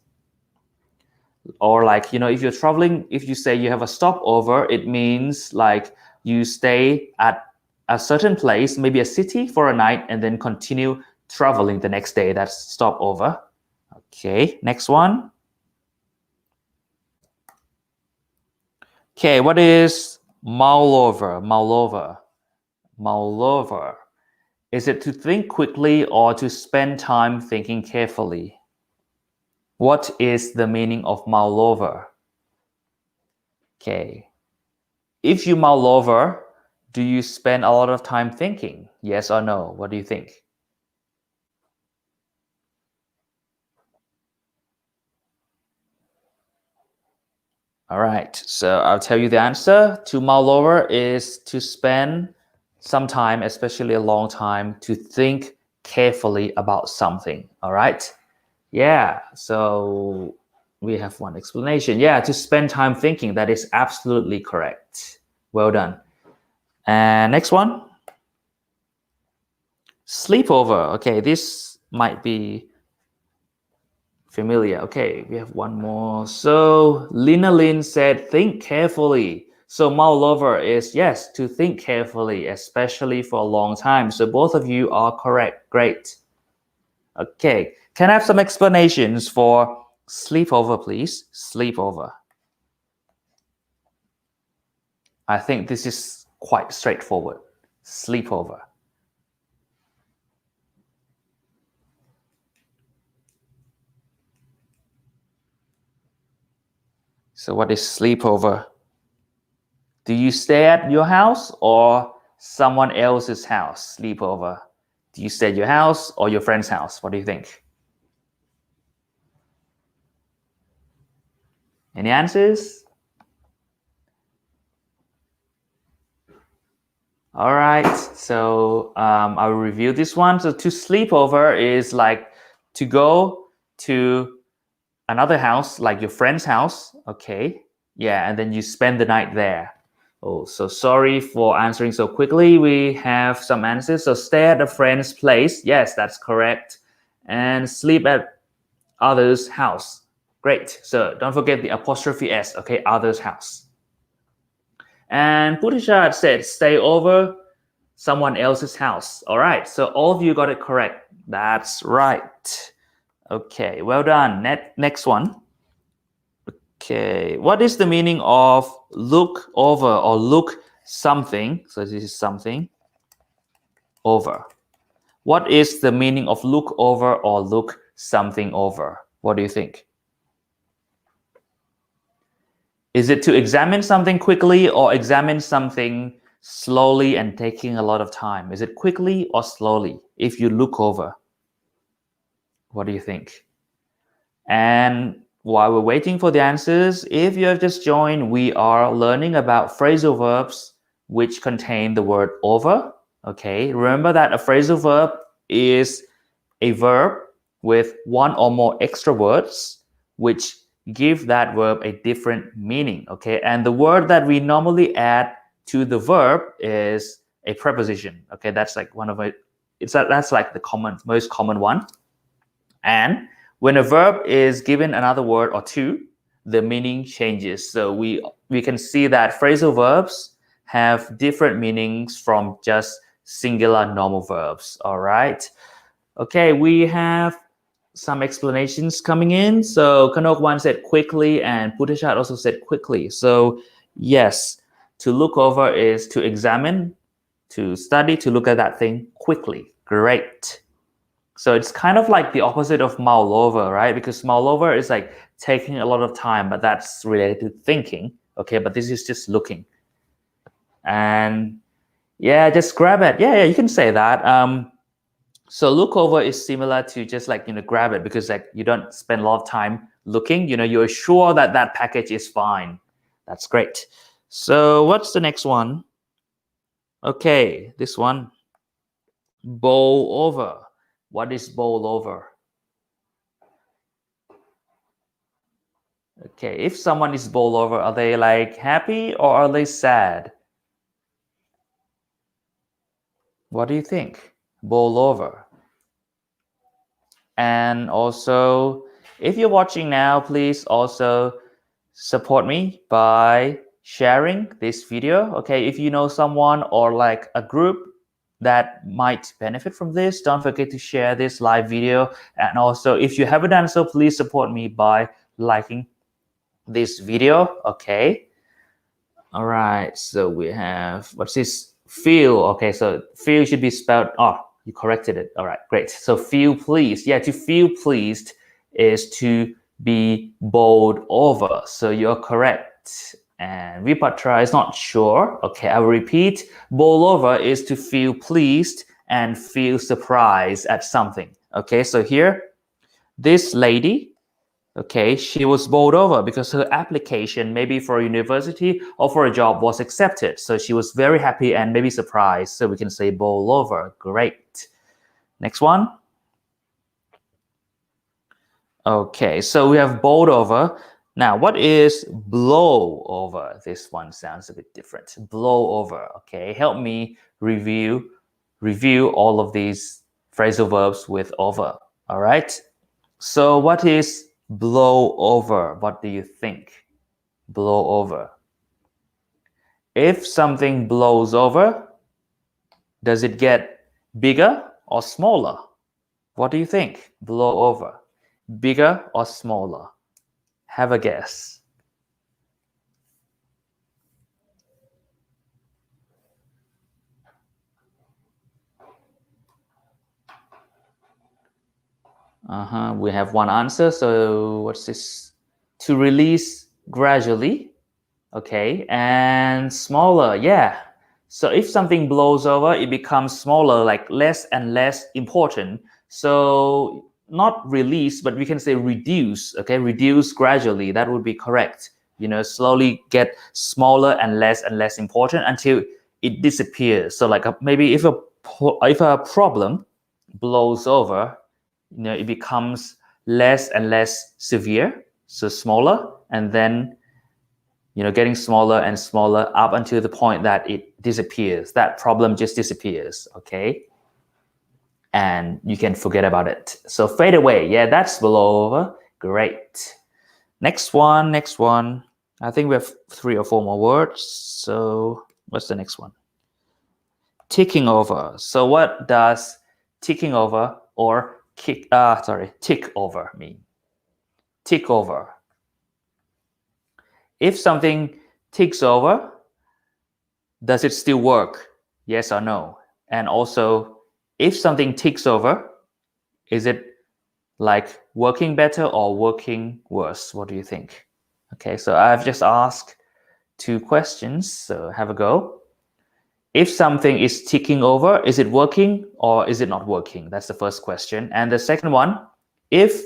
Or like, if you're traveling, if you say you have a stopover, it means like you stay at a certain place, maybe a city for a night, and then continue traveling the next day. That's stopover. Okay, next one. Okay, what is mull over? Mull over. Mull over. Is it to think quickly or to spend time thinking carefully? What is the meaning of mull over? Okay. If you mull over, do you spend a lot of time thinking? Yes or no? What do you think? All right, so I'll tell you the answer. To mull over is to spend some time, especially a long time, to think carefully about something. All right? Yeah, so we have one explanation. Yeah, to spend time thinking. That is absolutely correct. Well done. And next one. Sleepover. Okay, this might be familiar. Okay, we have one more. So Lina Lin said, think carefully. So mull over is, yes, to think carefully, especially for a long time. So both of you are correct. Great. Okay, can I have some explanations for sleepover, please? Sleepover. I think this is quite straightforward. Sleepover. So what is sleepover? Do you stay at your house or someone else's house? Sleepover. Do you stay at your house or your friend's house? What do you think? Any answers? All right, so I'll review this one. So to sleepover is like to go to another house, like your friend's house, okay? Yeah, and then you spend the night there. Oh, so sorry for answering so quickly. We have some answers. So stay at a friend's place. Yes, that's correct. And sleep at others' house. Great. So don't forget the apostrophe S, okay? Others' house. And Putishat said stay over someone else's house. All right. So all of you got it correct. That's right. Okay, well done. Next one. Okay, what is the meaning of look over or look something? So this is something over. What is the meaning of look over or look something over? What do you think? Is it to examine something quickly or examine something slowly and taking a lot of time? Is it quickly or slowly if you look over? What do you think? And while we're waiting for the answers, if you have just joined, we are learning about phrasal verbs which contain the word over. Okay, remember that a phrasal verb is a verb with one or more extra words which give that verb a different meaning. Okay, and the word that we normally add to the verb is a preposition. Okay, that's like one of it. That's like the most common one. And when a verb is given another word or two, the meaning changes. So we can see that phrasal verbs have different meanings from just singular normal verbs. All right. Okay, we have some explanations coming in. So Kanok one said quickly and Putishat also said quickly. So yes, to look over is to examine, to study, to look at that thing quickly. Great. So it's kind of like the opposite of mull over, right? Because mull over is like taking a lot of time, but that's related to thinking. Okay, but this is just looking. And yeah, just grab it. Yeah, you can say that. So look over is similar to just like, grab it because like you don't spend a lot of time looking, you're sure that that package is fine. That's great. So what's the next one? Okay, this one. Bowl over. What is bowl over? Okay, if someone is bowl over, are they like happy or are they sad? What do you think? Bowl over. And also, if you're watching now, please also support me by sharing this video. Okay, if you know someone or like a group that might benefit from this, don't forget to share this live video. And also, if you haven't done so, please support me by liking this video. Okay. All right. So we have, what's this? Feel. Okay. So feel should be spelled. Oh, you corrected it. All right. Great. So feel pleased. Yeah. To feel pleased is to be bowled over. So you're correct. And Vipatra is not sure. Okay. I will repeat. Bowl over is to feel pleased and feel surprised at something. Okay. So here, this lady, okay, she was bowled over because her application, maybe for a university or for a job, was accepted. So she was very happy and maybe surprised. So we can say bowl over. Great. Next one. Okay, so we have bowled over. Now, what is blow over? This one sounds a bit different. Blow over. Okay, help me review all of these phrasal verbs with over. All right. So what is blow over? What do you think? Blow over. If something blows over, does it get bigger or smaller? What do you think? Blow over. Bigger or smaller? Have a guess. We have one answer. So what's this? To release gradually. Okay, and smaller. Yeah. So if something blows over, it becomes smaller, like less and less important. So not release, but we can say reduce. Okay, reduce gradually. That would be correct. Slowly get smaller and less important until it disappears. So like maybe if a problem blows over, it becomes less and less severe, so smaller, and then getting smaller and smaller up until the point that it disappears. That problem just disappears, okay? And you can forget about it. So fade away. Yeah, that's blow over. Great. Next one. I think we have 3 or 4 more words. So what's the next one? Ticking over. So what does ticking over or tick over mean? Tick over. If something ticks over, does it still work? Yes or no? And also, if something ticks over, is it like working better or working worse? What do you think? Okay, so I've just asked 2 questions, so have a go. If something is ticking over, is it working or is it not working? That's the first question. And the second one, if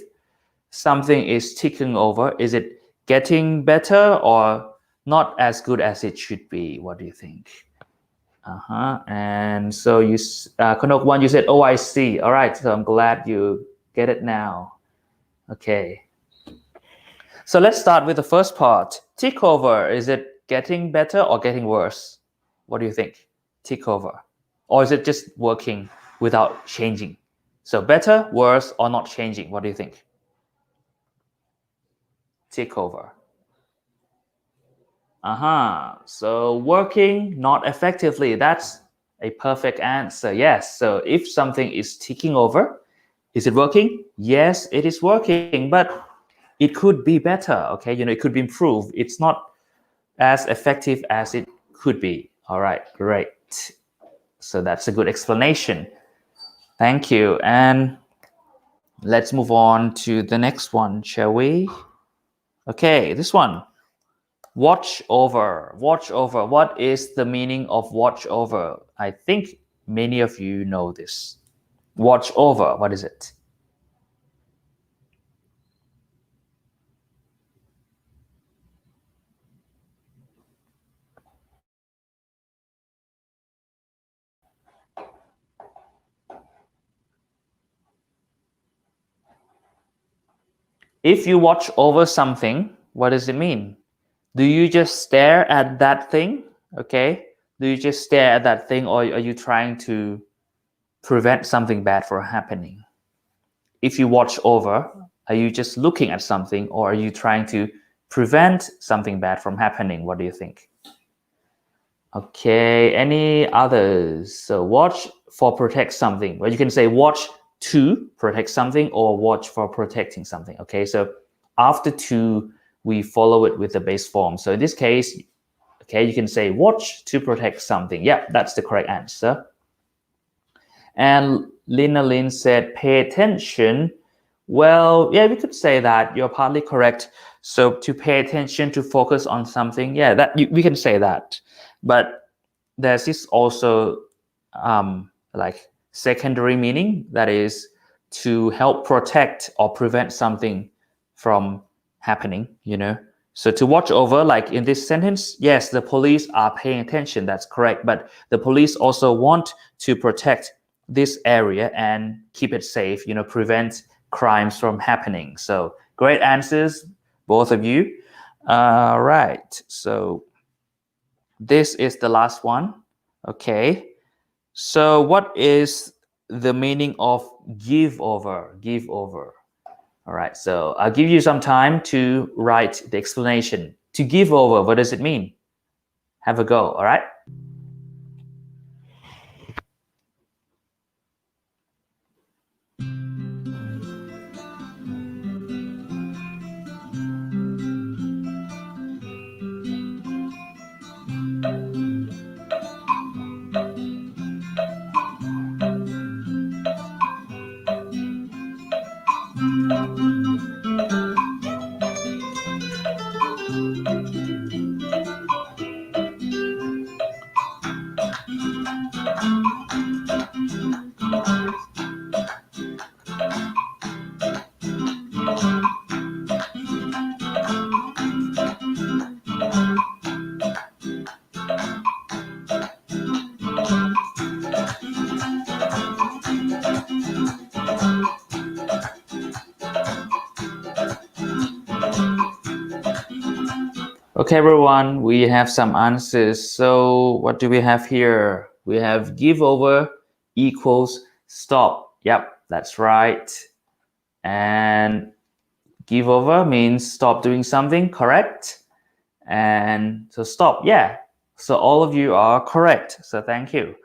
something is ticking over, is it getting better or not as good as it should be? What do you think? And so you, Konok one, you said, oh, I see. All right, so I'm glad you get it now. Okay. So let's start with the first part. Tick over, is it getting better or getting worse? What do you think? Tick over. Or is it just working without changing? So better, worse, or not changing? What do you think? Tick over. So working not effectively. That's a perfect answer. Yes. So if something is ticking over, is it working? Yes, it is working, but it could be better. Okay. It could be improved. It's not as effective as it could be. All right. Great. So that's a good explanation. Thank you. And let's move on to the next one, shall we? Okay. This one. Watch over. Watch over. What is the meaning of watch over? I think many of you know this. Watch over. What is it? if you watch over something, what does it mean? Do you just stare at that thing? Okay. Do you just stare at that thing, or are you trying to prevent something bad from happening? If you watch over, are you just looking at something, or are you trying to prevent something bad from happening? What do you think? Okay, any others? So watch for protect something. Well, you can say watch to protect something or watch for protecting something. Okay, so after to, we follow it with the base form. So in this case, okay, you can say watch to protect something. Yeah, that's the correct answer. And Lina Lin said pay attention. Well, yeah, we could say that. You're partly correct. So to pay attention, to focus on something, yeah, we can say that. But there's this also like secondary meaning, that is to help protect or prevent something from happening, you know. So to watch over, like in this sentence, yes, the police are paying attention, that's correct. But the police also want to protect this area and keep it safe, you know, prevent crimes from happening. So great answers, both of you. Right, so this is the last one. Okay, so what is the meaning of give over? Give over. All right, so I'll give you some time to write the explanation. To give over, what does it mean? Have a go, all right? Okay, everyone, we have some answers. So what do we have here? We have give over equals stop. Yep, that's right. And give over means stop doing something, correct? And so stop, yeah. So all of you are correct. So thank you.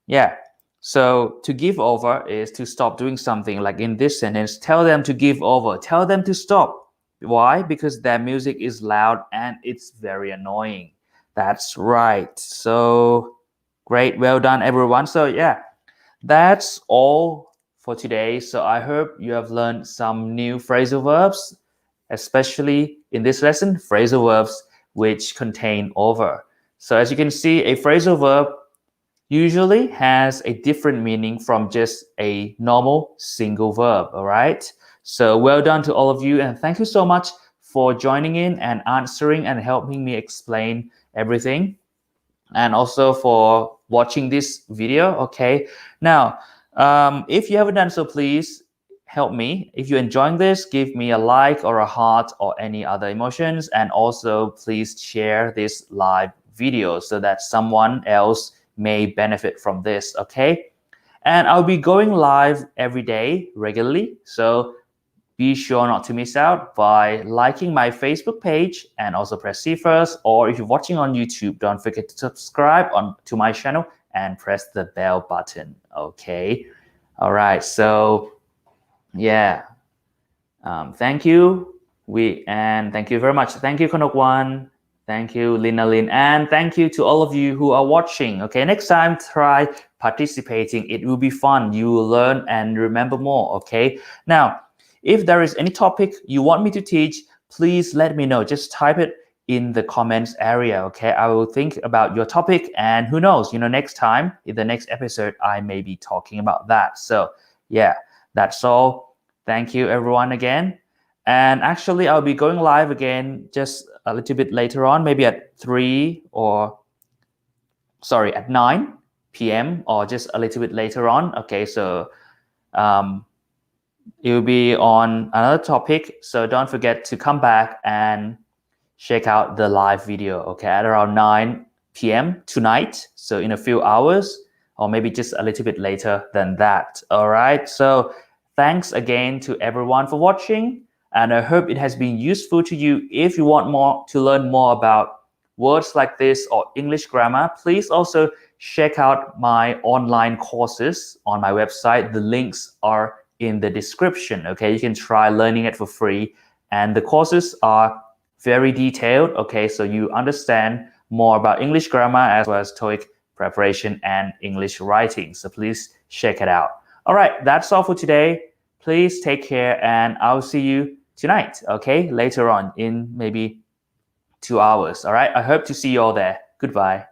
Yeah. So to give over is to stop doing something. Like in this sentence, tell them to give over. Tell them to stop. Why? Because their music is loud and it's very annoying. That's right. So great. Well done, everyone. So yeah, that's all for today. So I hope you have learned some new phrasal verbs, especially in this lesson, phrasal verbs which contain over. So as you can see, a phrasal verb usually has a different meaning from just a normal single verb, all right? So well done to all of you, and thank you so much for joining in and answering and helping me explain everything, and also for watching this video, okay? Now, if you haven't done so, please help me. If you're enjoying this, give me a like or a heart or any other emotions, and also please share this live video so that someone else may benefit from this, okay? And I'll be going live every day regularly, so be sure not to miss out by liking my Facebook page and also press see first, or if you're watching on YouTube, don't forget to subscribe to my channel and press the bell button, okay? All right, so yeah, thank you. And thank you very much. Thank you, Konokwan. Thank you, Lina Lin, and thank you to all of you who are watching. Okay, next time try participating. It will be fun. You will learn and remember more. Okay, now if there is any topic you want me to teach, please let me know. Just type it in the comments area. Okay, I will think about your topic, and who knows, you know, next time in the next episode I may be talking about that. So yeah, that's all. Thank you everyone again. And actually, I'll be going live again just a little bit later on, maybe at 9 p.m. or just a little bit later on. Okay, so it will be on another topic. So don't forget to come back and check out the live video, okay, at around 9 p.m. tonight. So in a few hours, or maybe just a little bit later than that. All right. So thanks again to everyone for watching. And I hope it has been useful to you. If you want to learn more about words like this or English grammar, please also check out my online courses on my website. The links are in the description. Okay, you can try learning it for free. And the courses are very detailed. Okay, so you understand more about English grammar as well as TOEIC preparation and English writing. So please check it out. All right, that's all for today. Please take care and I'll see you tonight, okay? Later on in maybe 2 hours. All right, I hope to see you all there. Goodbye.